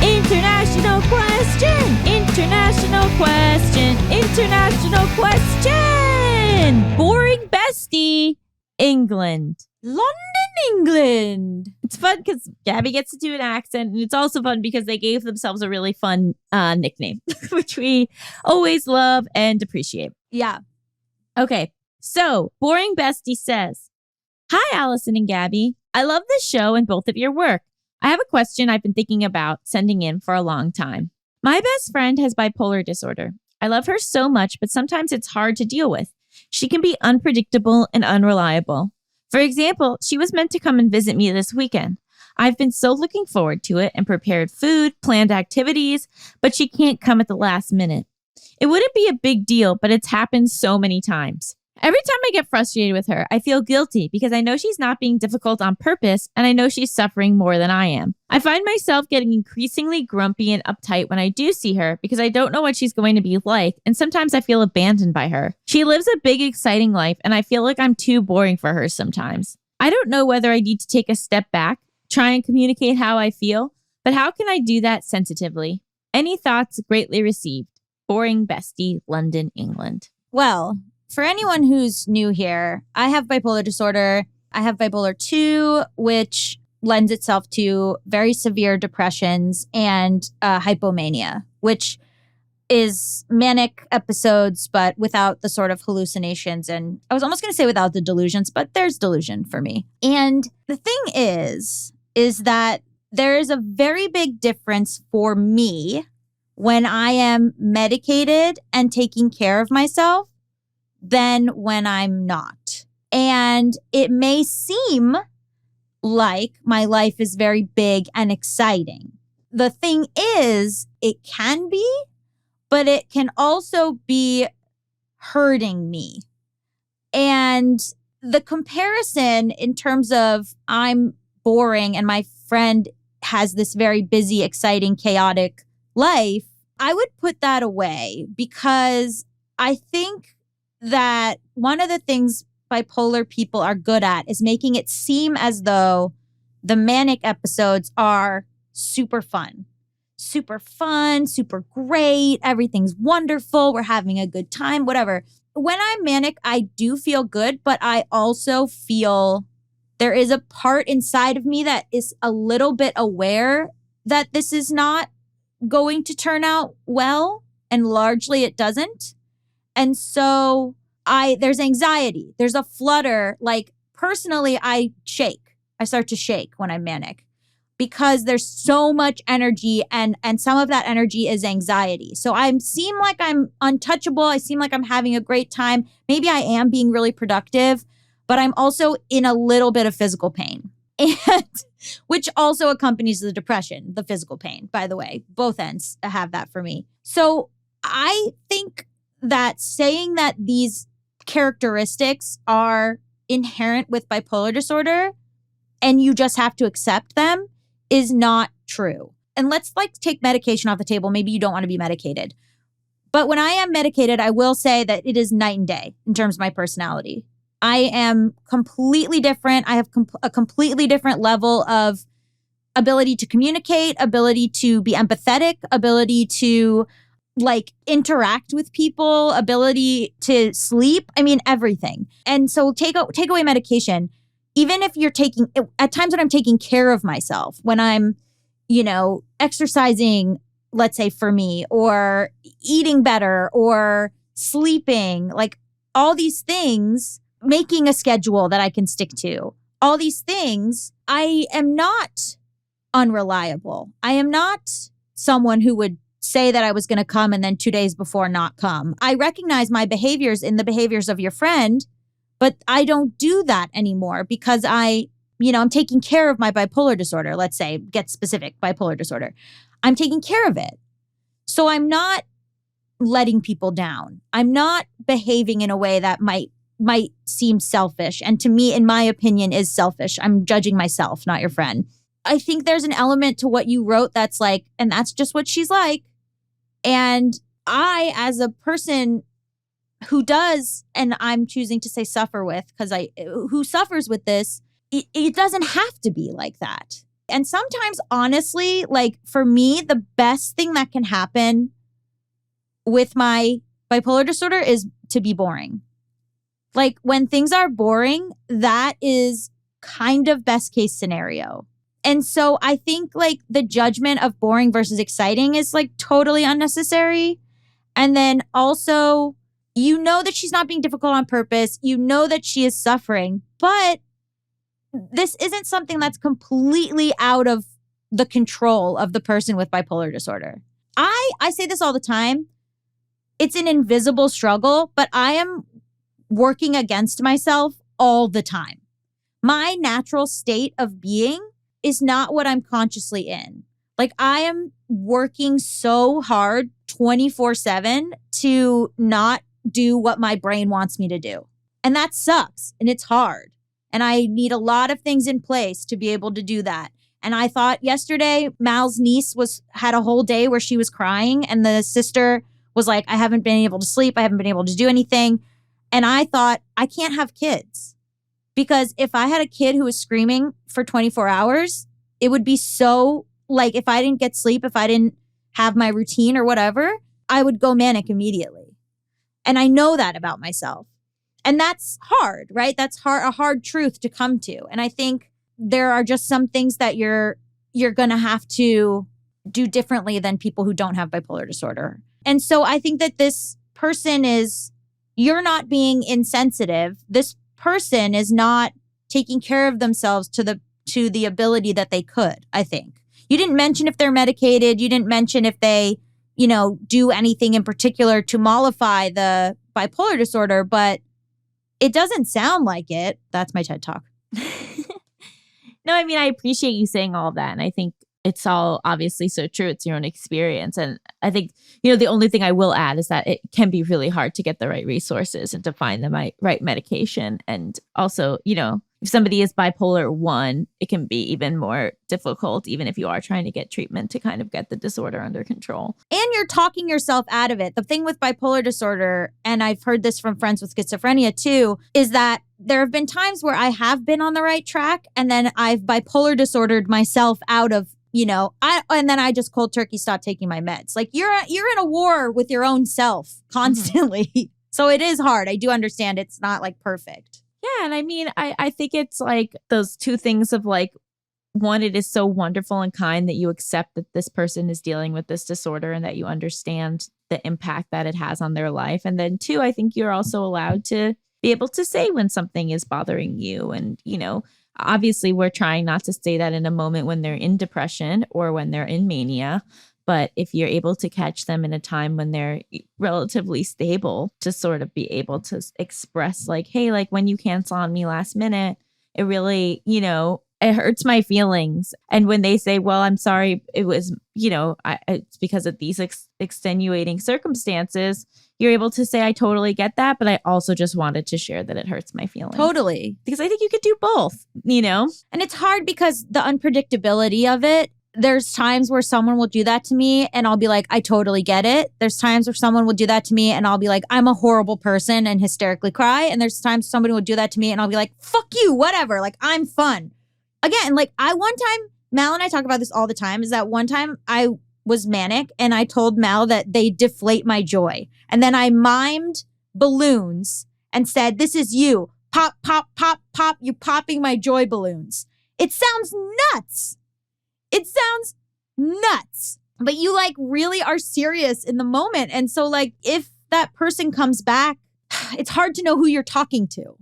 International question! International question! International question! Boring Bestie, England. London, England. It's fun because Gabby gets to do an accent, and it's also fun because they gave themselves a really fun nickname, which we always love and appreciate. Yeah. Okay, so Boring Bestie says, "Hi, Allison and Gabby. I love this show and both of your work. I have a question I've been thinking about sending in for a long time. My best friend has bipolar disorder. I love her so much, but sometimes it's hard to deal with. She can be unpredictable and unreliable. For example, she was meant to come and visit me this weekend. I've been so looking forward to it and prepared food, planned activities, but she can't come at the last minute. It wouldn't be a big deal, but it's happened so many times. Every time I get frustrated with her, I feel guilty because I know she's not being difficult on purpose and I know she's suffering more than I am. I find myself getting increasingly grumpy and uptight when I do see her because I don't know what she's going to be like, and sometimes I feel abandoned by her. She lives a big, exciting life and I feel like I'm too boring for her sometimes. I don't know whether I need to take a step back, try and communicate how I feel, but how can I do that sensitively? Any thoughts greatly received. Boring Bestie, London, England." Well, for anyone who's new here, I have bipolar disorder. I have bipolar 2, which lends itself to very severe depressions and hypomania, which is manic episodes, but without the sort of hallucinations. And I was almost going to say without the delusions, but there's delusion for me. And the thing is that there is a very big difference for me when I am medicated and taking care of myself than when I'm not. And it may seem like my life is very big and exciting. The thing is, it can be, but it can also be hurting me. And the comparison in terms of I'm boring and my friend has this very busy, exciting, chaotic life, I would put that away because I think that one of the things bipolar people are good at is making it seem as though the manic episodes are super fun, super great. Everything's wonderful. We're having a good time, whatever. When I'm manic, I do feel good, but I also feel there is a part inside of me that is a little bit aware that this is not going to turn out well, and largely it doesn't. And so there's anxiety, there's a flutter. Like personally, I start to shake when I'm manic because there's so much energy and some of that energy is anxiety. So I seem like I'm untouchable. I seem like I'm having a great time. Maybe I am being really productive, but I'm also in a little bit of physical pain. And which also accompanies the depression, the physical pain, by the way. Both ends have that for me. So I think that saying that these characteristics are inherent with bipolar disorder and you just have to accept them is not true. And let's take medication off the table. Maybe you don't want to be medicated. But when I am medicated, I will say that it is night and day in terms of my personality. I am completely different. I have a completely different level of ability to communicate, ability to be empathetic, ability to interact with people, ability to sleep. I mean, everything. And so take away medication. Even if you're at times when I'm taking care of myself, when I'm, exercising, let's say for me, or eating better or sleeping, all these things, making a schedule that I can stick to, all these things, I am not unreliable. I am not someone who would say that I was going to come and then 2 days before not come. I recognize my behaviors in the behaviors of your friend, but I don't do that anymore because I'm taking care of my bipolar disorder. Let's say, get specific, bipolar disorder. I'm taking care of it. So I'm not letting people down. I'm not behaving in a way that might seem selfish. And to me, in my opinion, is selfish. I'm judging myself, not your friend. I think there's an element to what you wrote that's and that's just what she's like. And I, as a person who does, and I'm choosing to say suffer with, who suffers with this, it doesn't have to be like that. And sometimes, honestly, like for me, the best thing that can happen with my bipolar disorder is to be boring. Like when things are boring, that is kind of best case scenario. And so I think like the judgment of boring versus exciting is like totally unnecessary. And then also, you know that she's not being difficult on purpose. You know that she is suffering, but this isn't something that's completely out of the control of the person with bipolar disorder. I say this all the time. It's an invisible struggle, but I am working against myself all the time. My natural state of being is not what I'm consciously in. Like I am working so hard 24/7 to not do what my brain wants me to do. And that sucks and it's hard. And I need a lot of things in place to be able to do that. And I thought yesterday, Mal's niece had a whole day where she was crying and the sister was like, I haven't been able to sleep. I haven't been able to do anything. And I thought, I can't have kids. Because if I had a kid who was screaming for 24 hours, it would be so like if I didn't get sleep, if I didn't have my routine or whatever, I would go manic immediately. And I know that about myself. And that's hard, right? That's a hard truth to come to. And I think there are just some things that you're going to have to do differently than people who don't have bipolar disorder. And so I think that this person you're not being insensitive. This person is not taking care of themselves to the ability that they could, I think. You didn't mention if they're medicated. You didn't mention if they, do anything in particular to mollify the bipolar disorder, but it doesn't sound like it. That's my TED Talk. No, I mean, I appreciate you saying all of that. And I think it's all obviously so true. It's your own experience. And I think, the only thing I will add is that it can be really hard to get the right resources and to find the right medication. And also, if somebody is bipolar 1, it can be even more difficult, even if you are trying to get treatment to kind of get the disorder under control. And you're talking yourself out of it. The thing with bipolar disorder, and I've heard this from friends with schizophrenia too, is that there have been times where I have been on the right track and then I've bipolar disordered myself out of, and then I just cold turkey stopped taking my meds. Like you're in a war with your own self constantly. Mm-hmm. So it is hard. I do understand it's not like perfect. Yeah. And I mean, I think it's like those two things of like, one, it is so wonderful and kind that you accept that this person is dealing with this disorder and that you understand the impact that it has on their life. And then 2, I think you're also allowed to be able to say when something is bothering you. And, obviously we're trying not to say that in a moment when they're in depression or when they're in mania. But if you're able to catch them in a time when they're relatively stable, to sort of be able to express like, hey, like when you cancel on me last minute, it really, it hurts my feelings. And when they say, well, I'm sorry, it was, it's because of these extenuating circumstances, you're able to say, I totally get that. But I also just wanted to share that it hurts my feelings. Totally. Because I think you could do both, And it's hard because the unpredictability of it. There's times where someone will do that to me and I'll be like, I totally get it. There's times where someone will do that to me and I'll be like, I'm a horrible person and hysterically cry. And there's times somebody will do that to me and I'll be like, fuck you, whatever. Like, I'm fun. Again, like one time, Mal and I talk about this all the time, is that one time I was manic and I told Mal that they deflate my joy. And then I mimed balloons and said, this is you. Pop, pop, pop, pop. You popping my joy balloons. It sounds nuts. It sounds nuts, but you like really are serious in the moment. And so like if that person comes back, it's hard to know who you're talking to.